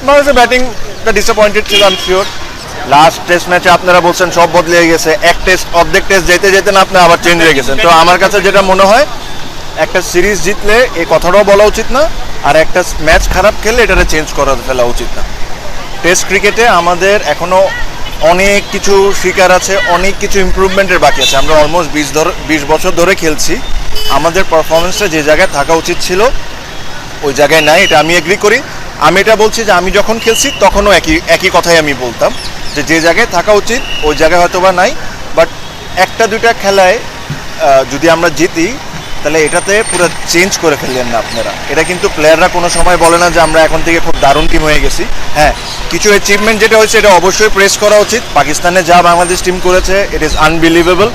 বাংলাদেশের ব্যাটিংটা ডিসঅ্যাপয়েন্টেড ছিল, আমি শিওর। লাস্ট টেস্ট ম্যাচে আপনারা বলছেন সব বদলে গেছে, অর্ধেক টেস্ট যেতে যেতে না আপনি আবার চেঞ্জ হয়ে গেছেন। তো আমার কাছে যেটা মনে হয়, একটা সিরিজ জিতলে এই কথাটাও বলা উচিত না, আর একটা ম্যাচ খারাপ খেললে এটাকে চেঞ্জ করে ফেলা উচিত না। টেস্ট ক্রিকেটে আমাদের এখনও অনেক কিছু শিকার আছে, অনেক কিছু ইমপ্রুভমেন্টের বাকি আছে। আমরা অলমোস্ট 20 বছর ধরে খেলছি, আমাদের পারফরমেন্সটা যে জায়গায় থাকা উচিত ছিল ওই জায়গায় নাই, এটা আমি এগ্রি করি। আমি এটা বলছি যে আমি যখন খেলছি তখনও একই কথাই আমি বলতাম, যে জায়গায় থাকা উচিত ওই জায়গায় হয়তো বা নাই। বাট একটা দুইটা খেলায় যদি আমরা জিতি, তাহলে এটাতে পুরো চেঞ্জ করে ফেললেন না আপনারা। এটা কিন্তু প্লেয়াররা কোনো সময় বলে না যে আমরা এখন থেকে খুব দারুণ টিম হয়ে গেছি। হ্যাঁ, কিছু অ্যাচিভমেন্ট যেটা হয়েছে এটা অবশ্যই প্রেস করা উচিত। পাকিস্তানে যা বাংলাদেশ টিম করেছে, ইট ইজ আনবিলিভেবল।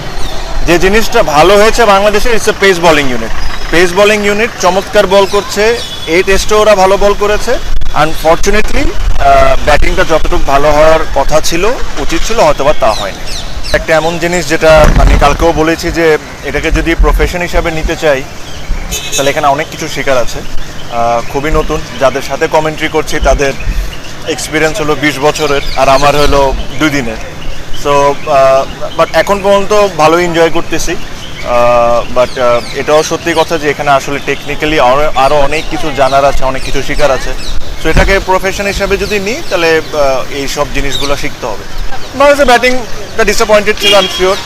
যে জিনিসটা ভালো হয়েছে বাংলাদেশের, it's a pace bowling unit চমৎকার বল করছে। এই টেস্টে ওরা ভালো বল করেছে। আনফর্চুনেটলি ব্যাটিংটা যতটুকু ভালো হওয়ার কথা ছিল, উচিত ছিল, হয়তো বা তা হয়নি। একটা এমন জিনিস যেটা আমি কালকেও বলেছি, যে এটাকে যদি প্রফেশন হিসাবে নিতে চাই, তাহলে এখানে অনেক কিছু শেখার আছে। খুবই নতুন, যাদের সাথে কমেন্ট্রি করছি তাদের এক্সপিরিয়েন্স হলো 20 বছরের, আর আমার হলো 2 দিনের। সো বাট এখন পর্যন্ত ভালো এনজয় করতেছি। বাট এটাও সত্যি কথা যে এখানে আসলে টেকনিক্যালি আরও অনেক কিছু জানার আছে, অনেক কিছু শেখার আছে। সো এটাকে প্রফেশন হিসাবে যদি নিই, তাহলে এই সব জিনিসগুলো শিখতে হবে। বাংলাদেশের ব্যাটিংটা ডিসঅ্যাপয়েন্টেড ছিল, আমি শিওর।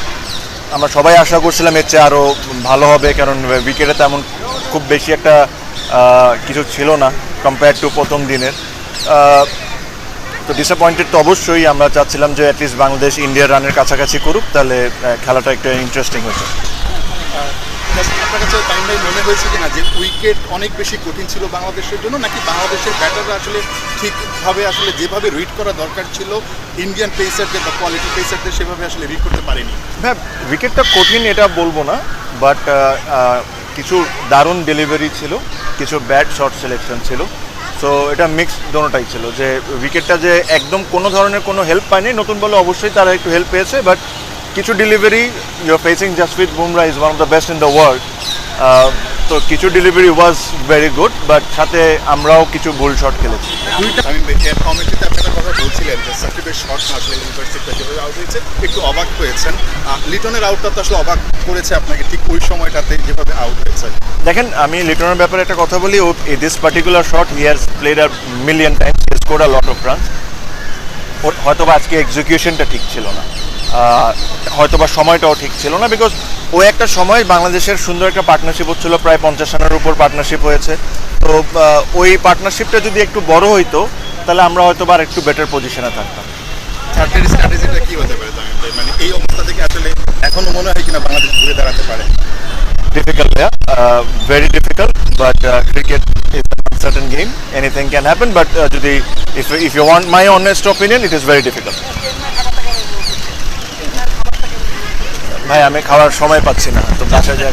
আমরা সবাই আশা করছিলাম এর চেয়ে আরও ভালো হবে, কারণ উইকেটে তেমন খুব বেশি একটা কিছু ছিল না কম্পেয়ার টু প্রথম দিনের। তো ডিসঅ্যাপয়েন্টেড তো অবশ্যই। আমরা চাচ্ছিলাম যে অ্যাটলিস্ট বাংলাদেশ ইন্ডিয়ার রানের কাছাকাছি করুক, তাহলে খেলাটা একটা ইন্টারেস্টিং হতো। আপনার কাছে টাইমটাই মনে হয়েছে কিনা যে উইকেট অনেক বেশি কঠিন ছিল বাংলাদেশের জন্য, নাকি বাংলাদেশের ব্যাটাররা আসলে ঠিকভাবে আসলে যেভাবে রিড করা দরকার ছিল ইন্ডিয়ান পেসারদের বা কোয়ালিটি পেসারদের সেভাবে আসলে রিড করতে পারেনি? হ্যাঁ, উইকেটটা কঠিন এটা বলবো না, বাট কিছু দারুণ ডেলিভারি ছিল, কিছু ব্যাড শট সিলেকশন ছিল। সো এটা মিক্সড দোনোটাই ছিল, যে উইকেটটা যে একদম কোনো ধরনের কোনো হেল্প পায়নি। নতুন বলে অবশ্যই তারা একটু হেল্প পেয়েছে, বাট কিছু delivery, you are facing Jasprit Bumrah is one of the best in the world. তো কিছু delivery was very good, but সাথে আমরাও কিছু ভুল শট খেলেছি। আমি কমেন্ট্রিতে আপনি একটা কথা বলছিলেন যে সাকিবের শট না আসলে ইউনিভার্সিটিতে যেভাবে আউট হয়েছে একটু অবাক হয়েছেন। লিটনের আউটটা তো আসলে অবাক করেছে আপনাকে, ঠিক ওই সময়টাতে যেভাবে আউট হয়েছে। দেখেন, আমি লিটনের ব্যাপারে একটা কথা বলি। This particular shot he has played a million Times, he scored a lot of runs. হয়তোবা আজকে এক্সিকিউশনটা ঠিক ছিল না, হয়তোবা সময়টাও ঠিক ছিল না, বিকজ ওই একটা সময় বাংলাদেশের সুন্দর একটা পার্টনারশিপ হচ্ছিল, প্রায় 50 রানের উপর পার্টনারশিপ হয়েছে। তো ওই পার্টনারশিপটা যদি একটু বড় হইতো, তাহলে আমরা হয়তোবা আর একটু বেটার পজিশনে থাকতাম। থার্ডের স্ট্র্যাটেজিটা কি হতে পারে? মানে এই অবস্থা থেকে আসলে এখনো মনে হয় কিনা বাংলাদেশ ঘুরে দাঁড়াতে পারে? Difficult, yeah, very difficult, but cricket is an uncertain game. Anything can happen, but if you want my honest opinion, it is very difficult. ভাই, আমি খাওয়ার সময় পাচ্ছি না, তো বাসায় যাই।